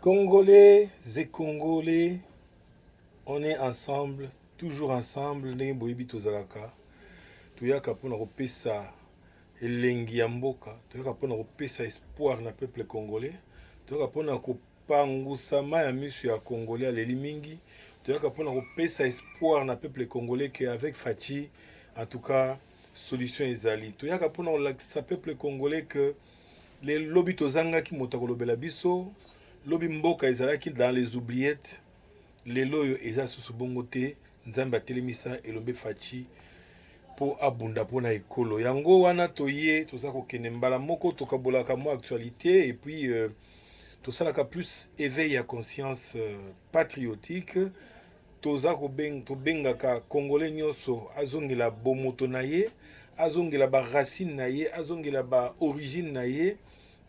Congolais et Congolais, on est ensemble, toujours ensemble. Ndenge boyebi tozalaka. Toyaka mpona kopesa elengi ya mboka. Toyaka mpona kopesa espoir na peuple congolais. Toyaka mpona kopangusama ya miso ya congolais aleli mingi. Toyaka mpona kopesa espoir na peuple congolais que avec Fachi, en tout cas, solution ezali. Toyaka mpona kolakisa peuple congolais que les lobi tozangaki moto akolobela biso, lobi mboka ezalaki dans les oubliettes, lelo oyo eza susu bongo te, nzambe atelemisa elombe Fachi po abunda mpona ekolo yango wana toye toza kokende mbala moko tokabolaka mwa actualité et puis tosalaka plus éveil ya conscience patriotique. Toza tobengaka congolais nyonso azongela bomoto na ye, azongela baracine na ye, azongela baorigine na ye,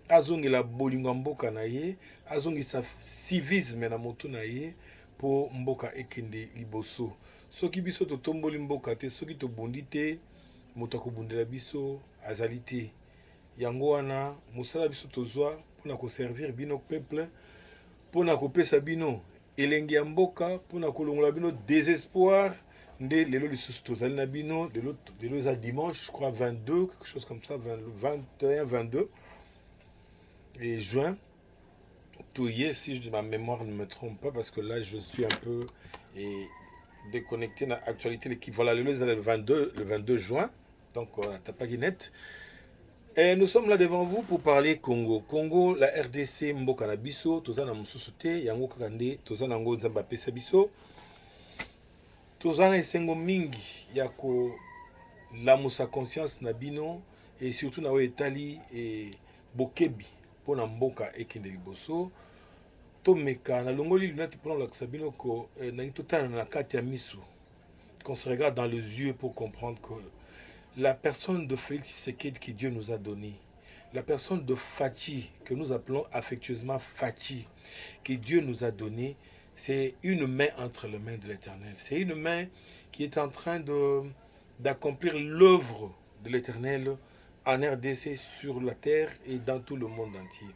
azongela bolingo ya mboka na ye, azongisa civisme na moto na ye po mboka ekende liboso. Soki biso totomboli mboka te, soki tobundi te, moto akobundela biso azali te. Yango wana mosala biso tozwa mpona koservir bino peuple, mpona kopesa bino elengi ya mboka, mpona kolongola bino désespoir. Nde lelo lisusu tozali na bino, lelo eza dimanche, je crois 22, quelque chose comme ça, 21, 22 et juin. Tout y est, si ma mémoire ne me trompe pas, parce que là je suis un peu déconnecté dans l'actualité. Voilà, le 22 juin, donc t'as pas net. Et nous sommes là devant vous pour parler Congo. Congo, la RDC, Mboka na biso, toza na mususu te, yango kakande, toza na ngo nzamba pesa biso. Toza na esengo mingi ya ko lamusa conscience na bino, et surtout na etali et bokebi pona mboka ekende liboso. Tomeka na longoli lunati pona lakisa bino ko na totana na kati ya misu. Qu'on se regarde dans les yeux pour comprendre que la personne de Félix Tshisekedi que Dieu nous a donné, la personne de Fachi, que nous appelons affectueusement Fachi, que Dieu nous a donné, c'est une main entre les mains de l'Éternel. C'est une main qui est en train d'accomplir l'œuvre de l'Éternel en RDC, sur la terre et dans tout le monde entier.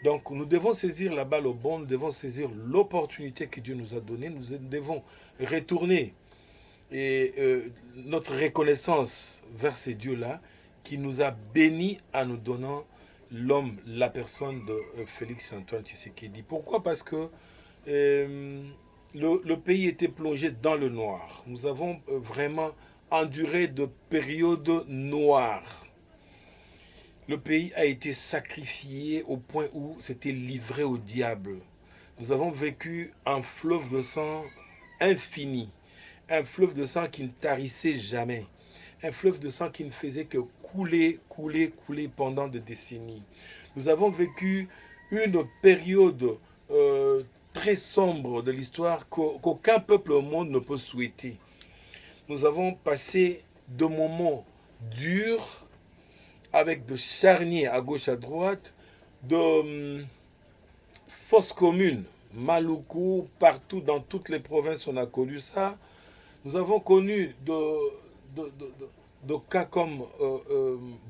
Donc nous devons saisir la balle au bon, nous devons saisir l'opportunité que Dieu nous a donnée, nous devons retourner et notre reconnaissance vers ces dieux-là qui nous a bénis en nous donnant l'homme, la personne de Félix Antoine Tshisekedi. Pourquoi? Parce que le pays était plongé dans le noir. Nous avons vraiment enduré de périodes noires. Le pays a été sacrifié au point où c'était livré au diable. Nous avons vécu un fleuve de sang infini. Un fleuve de sang qui ne tarissait jamais. Un fleuve de sang qui ne faisait que couler, couler, couler pendant des décennies. Nous avons vécu une période très sombre de l'histoire qu'aucun peuple au monde ne peut souhaiter. Nous avons passé de moments durs, avec de charniers à gauche à droite, de fosses communes, Maluku, partout dans toutes les provinces on a connu ça. Nous avons connu de cas comme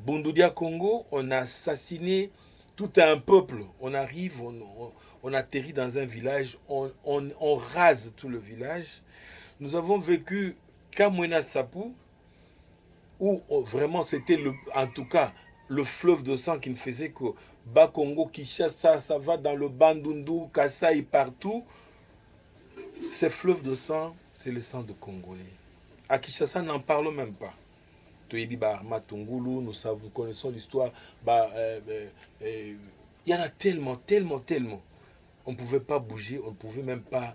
Bundoudia Congo, on a assassiné tout un peuple. On arrive, on atterrit dans un village, on rase tout le village. Nous avons vécu Kamwena Sapu, où vraiment c'était en tout cas le fleuve de sang qui ne faisait que Bas-Congo, Kinshasa, ça va dans le Bandundu, Kasaï, partout. Ces fleuves de sang, c'est le sang de Congolais. À Kinshasa, n'en parlons même pas. Toyebi Arma Tungulu, nous connaissons l'histoire. Il y en a tellement, tellement, tellement. On ne pouvait pas bouger, on ne pouvait même pas.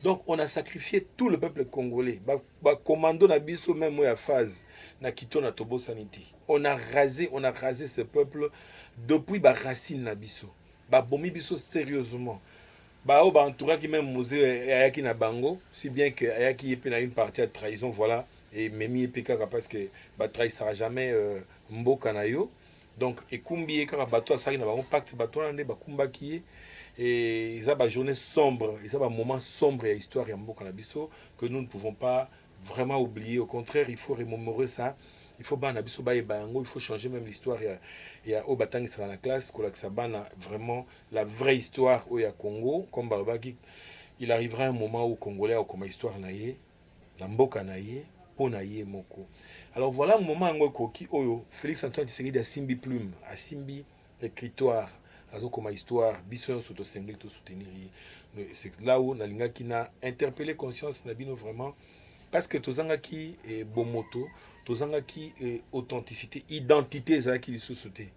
Donc on a sacrifié tout le peuple congolais. Commando na biso même moi à phase na kito na tobo sanité. On a rasé ce peuple depuis ba racine na biso. Ba bomi biso sérieusement. Ba o ba entouraki même musée ayaki na bango, si bien que ayaki yepe na une partie de trahison, voilà, et memi epeka parce que ba trahissera jamais mboka na yo. Donc ekumbi ekaka bato asaki na bango pacte bato na nde bakumbaki ye. Et ils ont une journée sombre, ils ont un moment sombre et histoire et mboka na biso que nous ne pouvons pas vraiment oublier. Au contraire, il faut remémorer ça il faut bana biso ba il faut changer même l'histoire. Il y a au batang sera la classe que ça bana vraiment la vraie histoire au ya Congo comme Balbaki. Il arrivera un moment où Congolais a comme histoire naie, na mboka naie, po naie moko. Alors voilà un moment où koki oyo Félix Antoine Tshisekedi a simbi plume, a simbi l'écritoire, azo comme histoire, biso soto sengli to soutenir. C'est là où nalinga qui n'a interpellé conscience nabino vraiment parce que tozanga ki bomoto, tozanga ki authenticité, identité ça qui sous-sauté.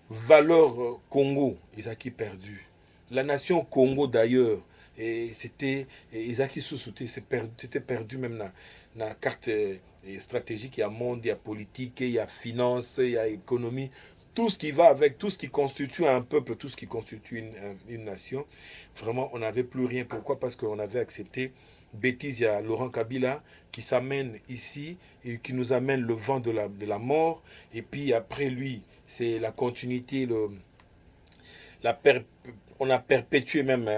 Valeur Congo, ils ont qui perdu. La nation Congo d'ailleurs, c'était ils ont qui sous-sauté, c'était perdu même dans la carte stratégique, il y a monde, il y a politique, il y a finance, il y a économie, tout ce qui va avec, tout ce qui constitue un peuple, tout ce qui constitue une nation. Vraiment, on n'avait plus rien. Pourquoi? Parce qu'on avait accepté bêtise. Il y a Laurent Kabila qui s'amène ici et qui nous amène le vent de la mort. Et puis après lui, c'est la continuité, on a perpétué même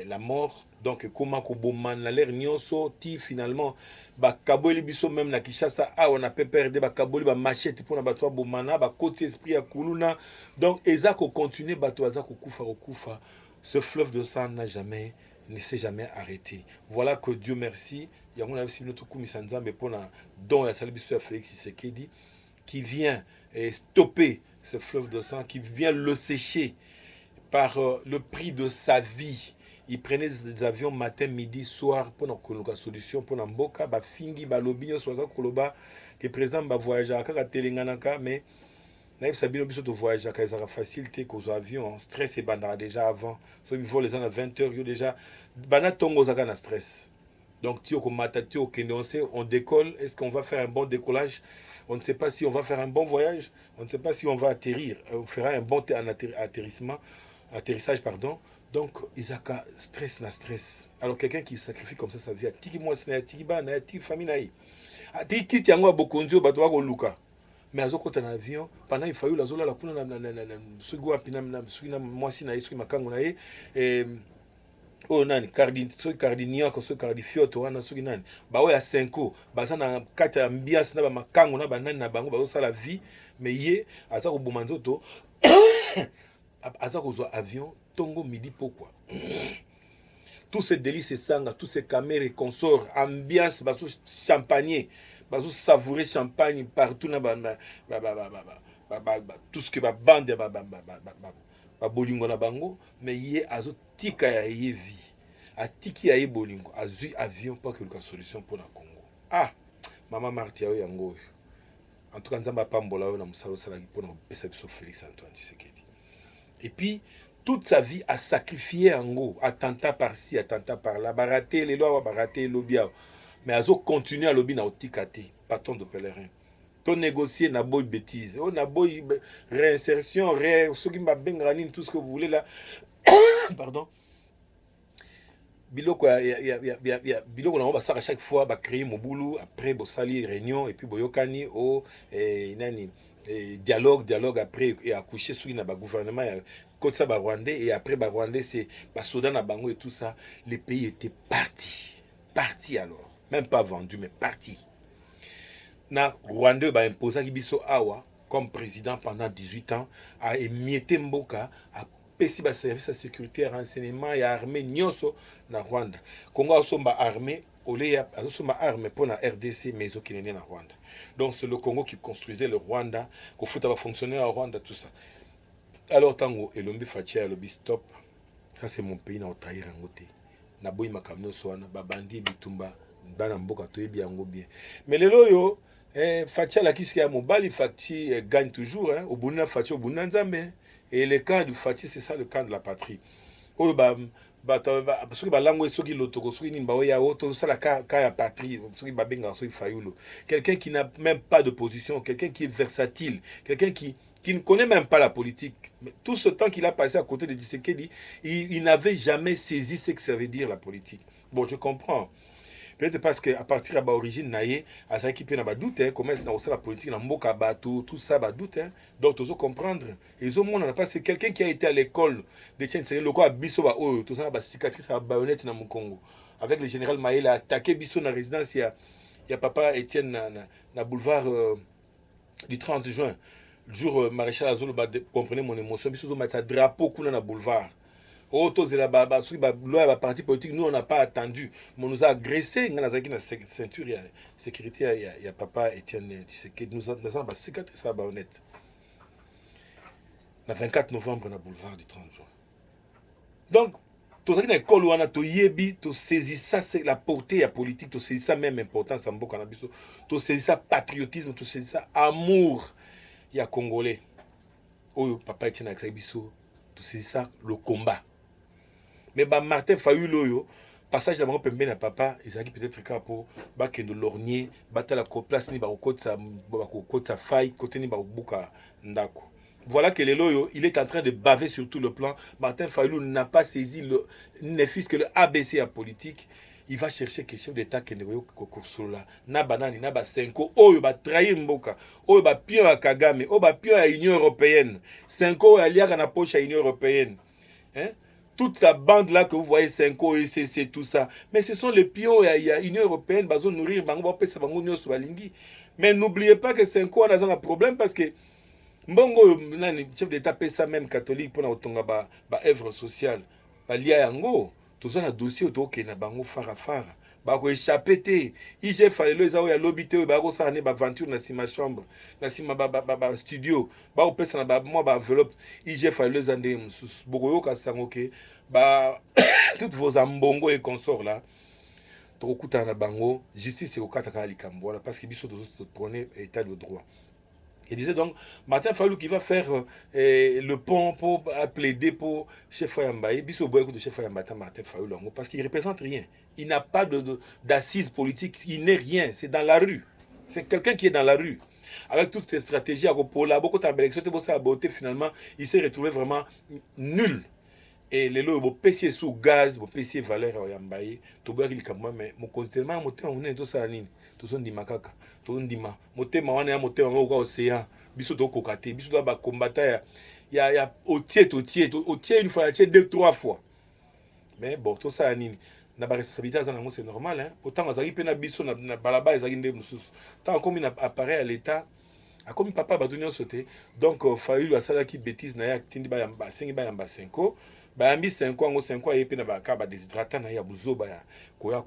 la mort. Donc comment Koboman la l'air nyonso ti finalement ba kaboli biso même na Kinshasa on a pu perdre ba kaboli ba machette pour na bato bomana ba côté esprit ya kuluna. Donc ezako continuer bato azako kufa. Ce fleuve de sang ne s'est jamais arrêté. Voilà que Dieu merci, il y a aussi notre Kumisanzambe pour la don et Salibiso Félix Tshisekedi qui vient stopper ce fleuve de sang, qui vient le sécher par le prix de sa vie. Il prenait des avions matin, midi, soir pour la solution pour Namboka, ba fingi, ba lobby, soit koloba, que présent ba voyager à Telenganaka, mais naïf sabino biso de voyager à ça facilité qu'aux avions, stress et bandara déjà avant. Soit ils volent les ans à 20h, yo déjà bana tongo zaka na stress. Donc tio ko matati au Kenya, on décolle, est-ce qu'on va faire un bon décollage? On ne sait pas si on va faire un bon voyage, on ne sait pas si on va atterrir, on fera un bon atterrissage, pardon. Donc, Isaka, stress na stress. Alors, quelqu'un qui sacrifie comme ça sa vie, tiki moi, tiki ba, tiki famille naï. Tiki tiango bokonzo, batwa ko luka. Mais à côté d'un avion, pendant il fallait la zola la puna na sugo pinam suina moi si naï suima kango naï et oh nani cardinio ko so cardifioto wana suki nani ba we ya 5 baza na kata ya ambiance na ba makango na ba nani na bango bazo sala vie mais ye aza ko boma nzoto aza ko zo avion tongo midi pourquoi tous ces délices sanga tous ces caméras et consorts ambiance bazo champagne bazo savourer champagne partout na tout ce que ba bande ba bolingo na bango mais ye azo tika ya ye vie atiki ya ye bolingo azui avion pour que le solution pour la Congo. Maman Martia yango en tout cas nzamba pambola na musalo sala pour na pesa biso Félix Antoine Tshisekedi. Et puis toute sa vie a sacrifié yango, attentat par-ci attentat par-là, baraté les lois baraté lobia mais azo continuer à lobby na otikate bâton de pèlerin. To négocier na boy bêtise, na boy réinsertion, ce qui m'a bien granine, tout ce que vous voulez là. Pardon. Biloko biloko na ba saka chaque fois ba créer mon boulot après bo sali réunion et puis boyokani nani dialogue après et accoucher sur na ba gouvernement côté ça ba rwandais et après ba rwandais c'est ba soda na bango et tout ça, les pays étaient partis alors, même pas vendus mais partis. Na Rwanda ba imposa biso awa comme président pendant 18 ans a émietté mboka a pesi ba service de sécurité renseignement et armée nyonso na Rwanda. Congo somba armée oleya somba armée pour la RDC mais okine na Rwanda. Donc c'est le Congo qui construisait le Rwanda, ko futa ba fonctionner à Rwanda tout ça. Alors tango elombi fatia lobi stop. Ça c'est mon pays na otaira ngote. Na boyi makamno soana ba bandi bitumba bana mboka toyebi yango bien. Mais lelo yo Fatia la kiski ya mobali Fati gagne toujours au Buna Fati au Buna Nzambe et le camp du Fati c'est ça le camp de la patrie. Oh parce que langue soki lotoko soki nimba ya auto ça la cas ya patrie soki babenga soki fayulo. Quelqu'un qui n'a même pas de position, quelqu'un qui est versatile, quelqu'un qui ne connaît même pas la politique. Mais tout ce temps qu'il a passé à côté de Tshisekedi, il n'avait jamais saisi ce que ça veut dire la politique. Bon, je comprends. Peut-être parce qu'à partir de l'origine, à ça qui peut n'a doute, comment est-ce que la politique, tout ça, doute. Donc, tu dois comprendre. Et au monde, on n'a pas, c'est quelqu'un qui a été à l'école de Tchèque, c'est le quoi, Bisso, tout ça, cicatrice à baïonnette dans mon Congo. Avec le général Maïla, attaqué Bisso dans la résidence, Il y a papa Étienne na boulevard du 30 juin. Le jour maréchal Azolo comprenez mon émotion. Biso zo matsa drapeau kuna na boulevard. Oh, tous les baba, loi parti politique, nous on n'a pas attendu. Mais on nous a agressé. On a na ceinture, il y a sécurité, il y a papa Étienne, tu sais que nous avons cicatrice ça honnête. Le 24 novembre na boulevard du 30 juin. Donc tout ça qui est école wana to yebi to saisir ça c'est la portée à politique to saisir ça même importance en mboka na biso to saisir ça patriotisme to saisir ça amour il y a congolais oyo papa Etienne avec biso to saisir ça le combat mais ba Martin Fayulu oyo passage la bango pembeni na papa ezaki peut-être ka po ba kendo lornier batala ko place ni ba kokotsa faille côté ni ba buka ndako. Voilà que Leloyo, il est en train de baver sur tout le plan. Martin Fayulu n'a pas saisi ne fût-ce que le ABC à politique. Il va chercher quelque chose d'État qui est là. Na banani, na ba Senko, oyo ba trahir mboka, oyo ba pion à Kagame, oyo ba pion à l'Union européenne. Senko a lié à la poche à l'Union européenne. Hein? Toute sa bande là que vous voyez, Senko, ECC, tout ça. Mais ce sont les pions à l'Union européenne, bazo nourrir, bango ba pesa bango nyo balingi. Mais n'oubliez pas que Senko a un problème parce que Mbongo nani chef d'état pesa même catholique pour na otonga ba œuvre sociale ba lia yango tozo na dossier otoke na bango fara ba ko échapper te IG falelo ezao ya lobité ba ko sa ne ba aventure na sima chambre na sima ba studio ba opesa na ba moi ba enveloppe IG falelo zande mususu bokoyo ka sango ke ba toutes vos ambongo et consorts là tokuta na bango justice ko kata ka likambo parce que biso tozo prôner état de droit. Il disait donc, Martin Fayulu qui va faire le pont pour plaider pour Chef Yambaye, Bisso Boyko de Chef Yambaye, Martin Fayulu, parce qu'il ne représente rien. Il n'a pas d'assises politiques, il n'est rien, c'est dans la rue. C'est quelqu'un qui est dans la rue. Avec toutes ces stratégies, beaucoup de beauté, finalement, il s'est retrouvé vraiment nul. Et les lois, PC sous gaz, PC valeur Yambaye, tout le monde, mais mon considérement, on est tout ça, tout ça, makaka. Tondima motema wana ya motema ngo kwa océan biso to kokate biso to ba combattant ya otier une fois otier deux trois fois mais bon tout ça nini na ba responsabilité za nango c'est normal hein pourtant azaki pe na biso na balaba ezaki nde mususu tant comme il appareil à l'état a comme papa ba donner sauter donc Fayulu asala ki bêtise na ya tindi ba yamba 5 ba yambi 5 ngo 5 yepe na ba ka ba déshydratant na ya buzoba ya koya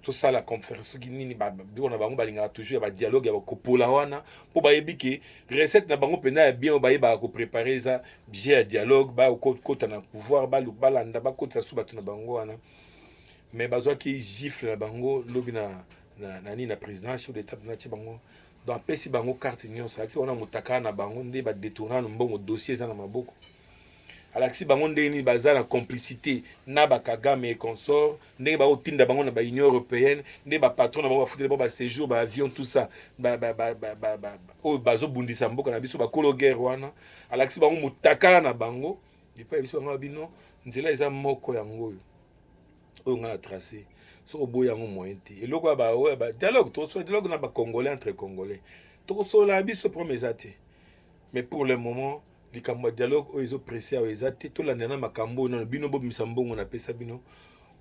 tout ça la conférence qui nini ba on bango balinga toujours ba dialogue ya ko pola wana po ba yebiki recette na bango pena bien ba yeba ko préparer ça bien dialogue ba ko na pouvoir ba landa ba ko tsa suba na bango wana mais bazwa ki gifle na bango lobi na nani na président chef d'état na ti bango donc pesi bango carte union ça on a mutaka na bango nde ba détourner no mbongo dossier za na maboko alaxi bango ndeni baza na complicité na ba Kagame et consort ndenge ba otinda bango na ba Union européenne ndenge ba patron na bango ba foutre ba séjour ba avion tout ça o bazo bundisa mboka na biso ba kolo guerre wana alaxi bango mutakala na bango dipa biso bango bino nzela eza moko yango oyo ngana tracé so boya yango moyen te eloko ba dialogue to so dialogue na ba congolais entre congolais to so la biso promesa te mais pour le moment les dialogue ils ont pressé à exact tout l'année na makambo na bino bob misambongo na pesa bino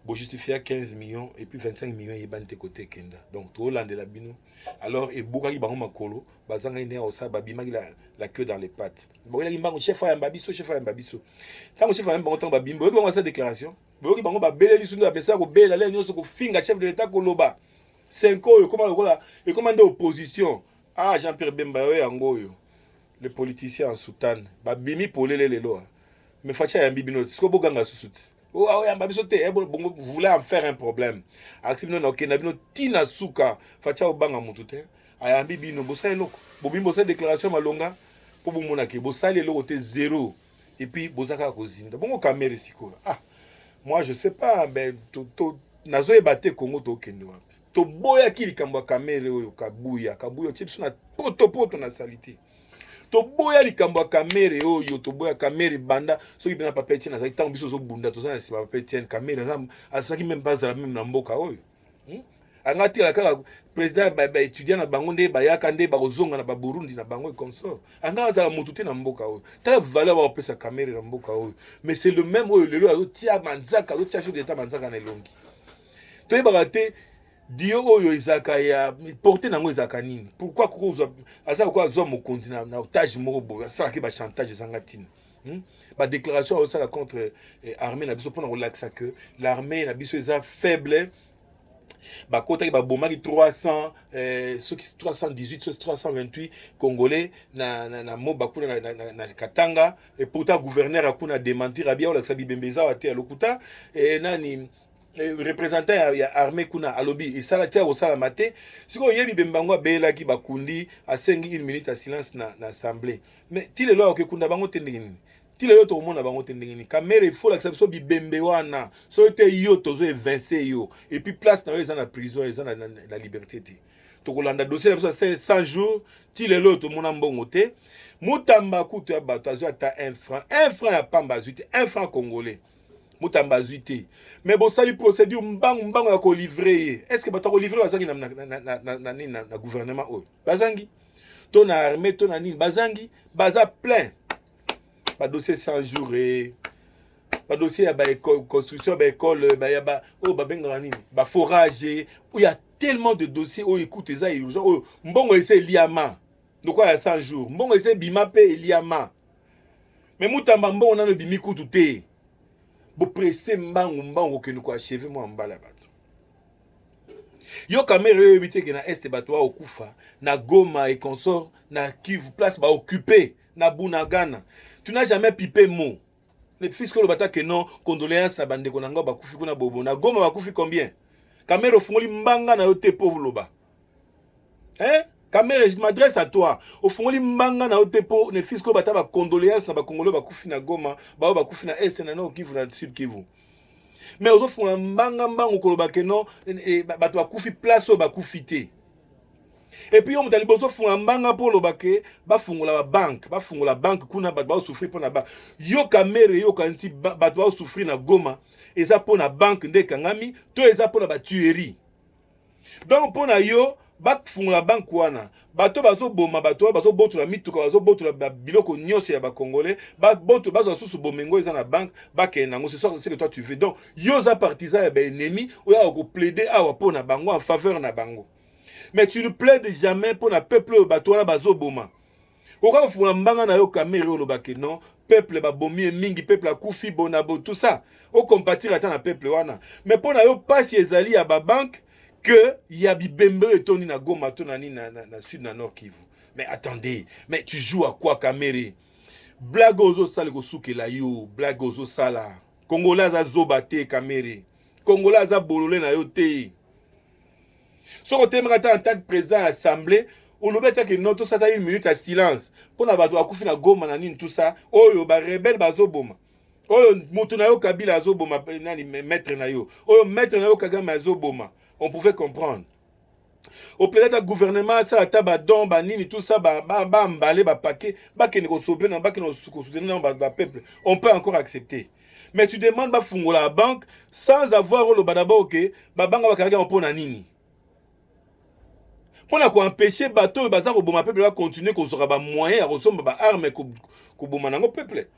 bo justifier 15 millions et puis 25 millions et bante côté kenda donc tout l'année la bino alors et bukaki bango makolo bazanga ine osa babimaki la queue dans les pattes bon il a bango chef ya mbabiso tant chef ya bango tant babimbo bango sa déclaration boki bango ba beleli sunu apesa ko bela le nyoso ko finga chef de l'état ko loba 5 oyo et comment de opposition ah Jean-Pierre Bemba yo yango yo les politiciens en soutane ba bimi polele lelo mais facha ya mbibino siko boganga susuti oh ah ya mbabiso te bongo voulait en faire un problème aksibino na okena bino tina suka facha obanga mutu te aya mbibino bosa eloko bobimbo sa déclaration malonga po bomona ke bosali eloko te zéro et puis bosaka kozinda bongo kamere siko ah moi je sais pas mais nazo ebate Congo to kendo wapi to boya ki likambo kamere oyo kabuya chips na poto na salite to boya likambo kamere oyo to boya kamere banda soki bina papa Etienne azaki tango biso zo bunda to za na papa Etienne kamere azaki même bazala même na mboka oyo angati la kaka président ba étudiant na bango nde bayaka nde ba kozonga na ba Burundi na bango et consort anga azala mutu te na mboka oyo ta valeur ba pesa kamere na mboka oyo mais c'est le même oyo lelo azo tia manzaka azo tia chef d'état manzaka na elongi to yebaka te dio oyo ezaka ya porter nango ezaka nini pourquoi kokozwa asa ko azwa mokonzi na otage moko boya ça ki ba chantage ezanga tina ba déclaration au ça contre armée na biso pour relaxer que l'armée na biso eza faible ba kota ki ba bomaki 300 ceux qui 318 ceux 328 congolais na mo bakuna na Katanga et pourtant gouverneur akuna démentir abia ola sabi bembeza wa te lokuta et nani représentant ya armée kuna alobi esala tia osala mate siko yebi bembango belaki bakundi asengi 1 minute à silence na assemblée mais ti lelo ke kunda bango tendingini ti lelo to mona bango tendingini caméra il faut la so bibembe wana so te yo tozo évincer yo et puis place na yo eza na prison eza na liberté te to kolanda dossier na ça 100 jours ti lelo to mona mbongo te mutamba kutu ya bato azo ata 1 franc ya pamba zuite 1 franc congolais mutamba zuite mais bon sali procédure mbango ya ko livrer est-ce que bato ko livrer bazangi na gouvernement oyo bazangi to na armée to na nini bazangi baza plein ba dossier 100 jours et ba dossier ya ba école construction ba école ba ya ba o ba benga nini ba forage où il y a tellement de dossiers où écoute ça urgent mbongo ese liama donc quoi ya 100 jours mbongo ese bima pe liama mais mutamba mbongo na no bimi kutu te bo pressé mbango ke nous achever moi mbala bato yo kamera yo ebite ke na est bato wa okufa na Goma et consort na Kivu place ba occupé na Bunagana tu n'as jamais pipé mot ne fisco le bata que non condoléances na bande konanga bakufi kuna bobo na Goma bakufi combien kamera ofungoli mbanga na yo te pauvre loba Kamere, je m'adresse à toi. Au fond, les mbanga na otepo, ne fisco bata ba condoléances na ba congolais ba kufi na Goma, ba kufi na est na no Kivu na sud Kivu. Mais au fond la mbanga okoloba ke non bato ba kufi place ba kufi te. Et puis on tali bozo fond mbanga pour lobake ba fungola ba banque kuna bato ba souffrir pour na ba. Yo kamere yo kansi bato ba souffrir na Goma, eza pour na banque nde kangami, to eza pour na ba tuerie. Donc pour na yo bak fungula banque wana bato bazo boma bato bazo boto la mituka bazo boto la biloko nyose ya ba congolais ba boto bazo susu bomengo eza na banque bake nango c'est ça que toi tu veux donc yoza partisan ya ba ennemi ou ya ko plaider awa pona bango en faveur na bango mais tu ne plaides jamais pour na peuple bato wana bazo boma oka fungula mbanga na yo kamere yo lobake non peuple ba bomi mingi peuple akufi bonabo tout ça o compatir ata na peuple wana mais pona yo pasi ezali ya ba banque que y a bibembe et Tony na Goma tonani na sud na nord Kivu. Mais attendez, mais tu joues à quoi Kamere? Blague ozo sala ko soukela yo, blague ozo sala. Congolais za zobate Kamere. Congolais za bololé na yo te. So ko temaka ta en tant que président de l'assemblée, on lobeta que noto sata 1 minute à silence. Pona bato akufi na Goma na nini tout ça. Oyo ba rebelle bazoboma. Oyo moto na yo Kabila azoboma nani maître na yo. Oyo maître na yo Kagame azoboma. On pouvait comprendre. Au peut-être gouvernement ça la taba don ba nini tout ça ba mbalé ba paquet ba ke ko sobe na ba ke ko soutenir ba peuple on peut encore accepter mais tu demandes ba fungola la banque sans avoir le badabo que ba banga ba kanga pona nini pona ko empêcher bateau ba za ko boma peuple va continuer ko sera ba moyen à resomba ba armes ko boma nango peuple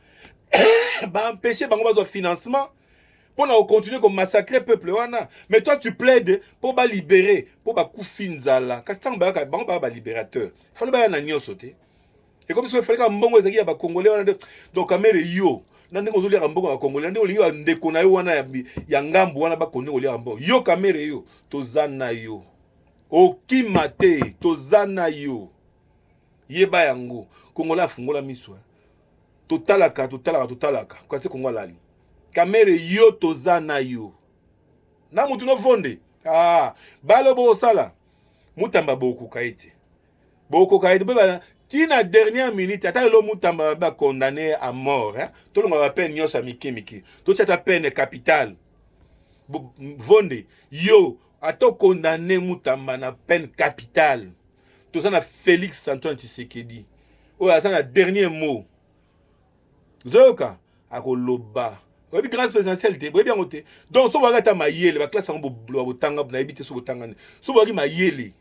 ba empêcher bango ba financement pour continuer comme massacrer peuple wana mais toi tu plaides pour ba libérer pour ba kufinzala kastan ba ba libérateur fallait ba na nyoso te et comme ça fallait ka mbongo ezaki ya ba congolais wana donc kamere yo na ndeko zo lira mbongo ba congolais ndeko liyo ndeko na yo wana ya ngambu wana ba konne ko lira mbongo yo kamere yo tozana yo okimate tozana yo yeba yango congolais afungola miswa totalaka kwate kongo lali kamere yo tozana yo na mutu no vonde balo bo sala mutamba boku kaite beba tina dernière minute ata lo mutamba ba condamné à mort to lo ba peine nyosa miki to tata peine capitale vonde yo ato condamné mutamba na peine capitale to ça na Félix Antoine Tshisekedi o ça na dernier mot zoka akoloba oui, grâce présidentielle, oui, bien noté. Donc, si vous avez mayele, la classe en botanga, vous n'avez pas sur botanga. Si vous avez mayele,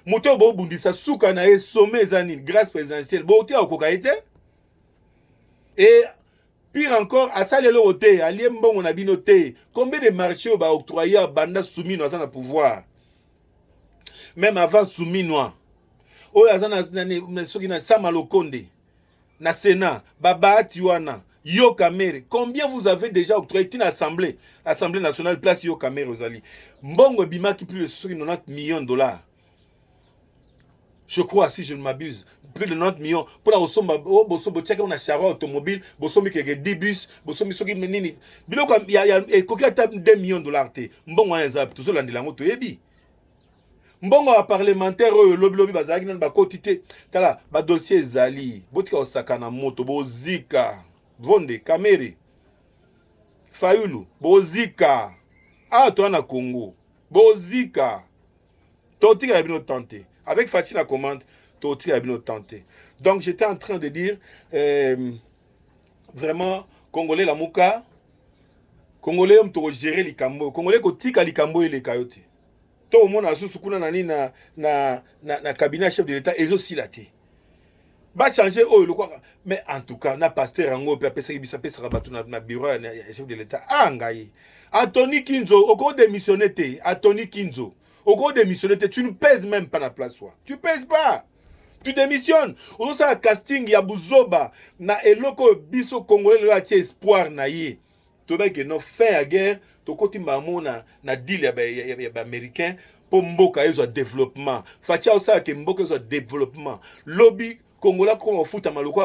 moto bo bundisa souka na sommet zani grâce présidentielle. Bon, tu as au cocaïté. Et Pire encore, à ça, le côté, à l'Iembon, on a binoté. Combien de marchés ont octroyé à Banda soumis dans le pouvoir? Même avant soumis noir. Oh, na Samalokonde, na Sénat, Baba Atiwana, Yo Kamere. Combien vous avez déjà octroyé une assemblée nationale place Yo Kamere Rosali? Mbongo Bima qui plus de 90 millions de dollars. Je crois, si je ne m'abuse, plus de 90 millions. Pour la Osomba, on a Chara automobile, Bosomi qui a 10 bus, Bosomi qui a nini. Biloko, il y a 2 millions de dollars. Mbongo a un tout seul en dilango to yebi. Mbongo a parlementaire, lobby bazaki nan ba kotité. Tala, ba dossier zali, botika osaka na moto, bozika, Vonde, Kamere, Fayulu, bozika. Ah, toi na Congo, bozika. Totika a bien tenté. Avec Fatih la commande, Totika a bien tenté. Donc j'étais en train de dire, vraiment, Congolais la mouka, Congolais on to gérer les cambo, Congolais kotika les cambo et les kayote. Tout le monde a sous nani na cabinet chef de l'État et aussi la té. Ba changer oh le quoi, mais en tout cas na pasteur ango pe apesa ki bisa pesa rabatu na bureau na chef de l'État angai. Anthony Kinzo au cours démissionner té, Anthony Kinzo. Au cours démissionner té, tu ne pèses même pas la place toi. Tu pèses pas. Tu démissionnes. On ça casting ya buzoba na eloko biso congolais la tie espoir na ye. Toba que no fin à guerre, to koti mamo na deal ya ba américain pour mboka ezo développement. Fatia osa ke mboka ezo développement. Lobby congolais comme foot maloko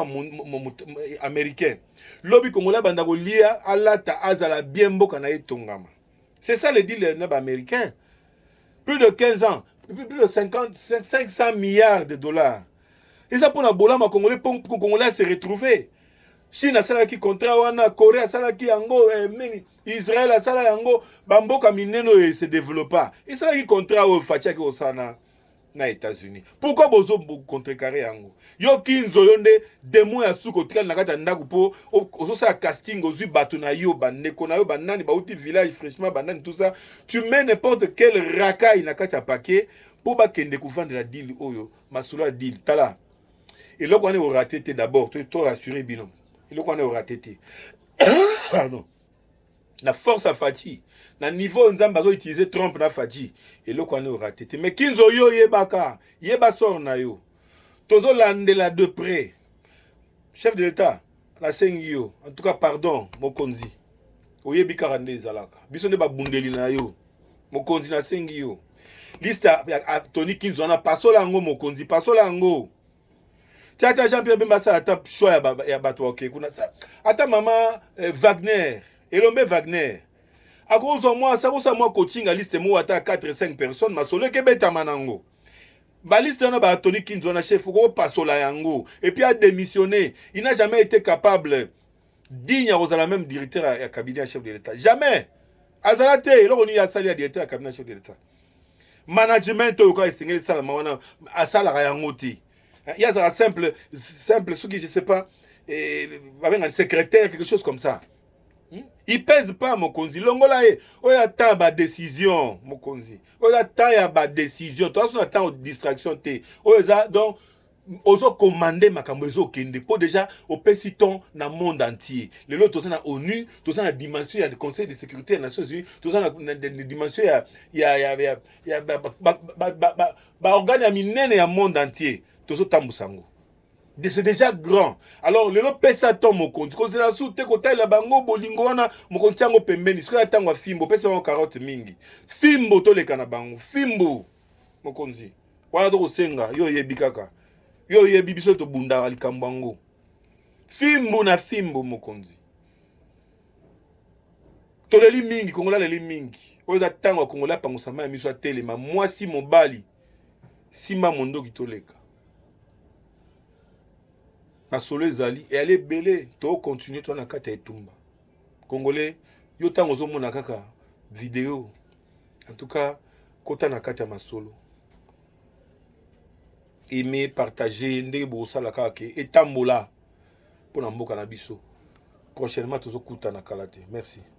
américain. Lobby congolais banda ko lia alata azala bien mboka na etongama. C'est ça le deal na ba américain. Plus de 15 ans, plus de 500 milliards de dollars. Et ça pour la bola ma congolais pour congolais se retrouver. Chine a salaki contrat wana, Corée a salaki yango, Israël a salaki yango, bamboka mineno se développa. Et salaki contrat au Fatia ki osana na États-Unis. Pourquoi bozo contrecarrer yango? Yo kinzo yonde demo ya suko tikal na kata ndaku po ozo sa casting ozu bato na yo bandeko na yo banani bauti village fraîchement banani tout ça. Tu mets n'importe quel racaille na kata paquet pour ba kende kuvendre la deal oyo, masula deal tala. Et là, on est au raté d'abord, tu es rassuré, binom. Et là, on est au raté. Pardon. La force à Fati. Na niveau, on a utilisé Trump na Fati. Et là, on est au raté. Mais Kinzo yo yebaka. Yeba sor na yo. Tozo lande la de près. Chef de l'État, la Sengyo. En tout cas, pardon, Mokonzi. Oyebi karande zalaka. Bisonde ba bundeli na yo. Mokonzi na Sengyo. Liste à Tony Kinzo. On a pasola ngo Mokonzi. Pasola ngo. Tata Jean-Pierre Bemba ça tape choix ya bato ok kuna ça ata mama Wagner Elombe Wagner à cause de moi ça cause moi coaching à liste moi ata 4 5 personnes ma solo ke beta manango ba liste na ba Tony Kinzo na chef ko pasola yango et puis a démissionné. Il n'a jamais été capable digne à la même directeur à cabinet chef de l'État jamais azalate là on y a sali à directeur à cabinet chef de l'État management to ko esengeli sala mawana asala yango ti. Il y a un simple, ce qui je sais pas, avec un secrétaire, quelque chose comme ça. Il pèse pas, mon konzi. Longola, on attend ma décision, mon konzi. On attend ma décision. Toi, on attend une distraction. Donc, on a commandé ma caméra kende pour déjà au péciton dans le monde entier. Les autres, tout ça na ONU, tout ça na dimension, il y a le Conseil de sécurité des Nations Unies, tout ça na dimension, il y a organe ya minene ya monde entier. C'est déjà grand. Alors, le lot pesa ton mon compte. Quand c'est la soute, quand la bango bolingona, mon compte tiango pembeni. Ce que la tango fimbo, pesa en carotte mingi. Fimbo to le kanabango. Fimbo, mon compte. Wala to senga, yo yebi kaka. Yo yebi biso to bunda alikambango. Fimbo na fimbo, mon compte. To le li mingi, kongola le li mingi. Oza tango kongola pango sama ya miso telema. Moi si mon bali, si ma mondo ki to leka. Solo ezali et aller belé to continuer toi na kata etumba congolais yo tango zo mona kaka vidéo en tout cas kota na kata masolo aimer partager ndenge bo sala kaka etambola pour na mboka na biso prochainement tozo kuta na kalate merci.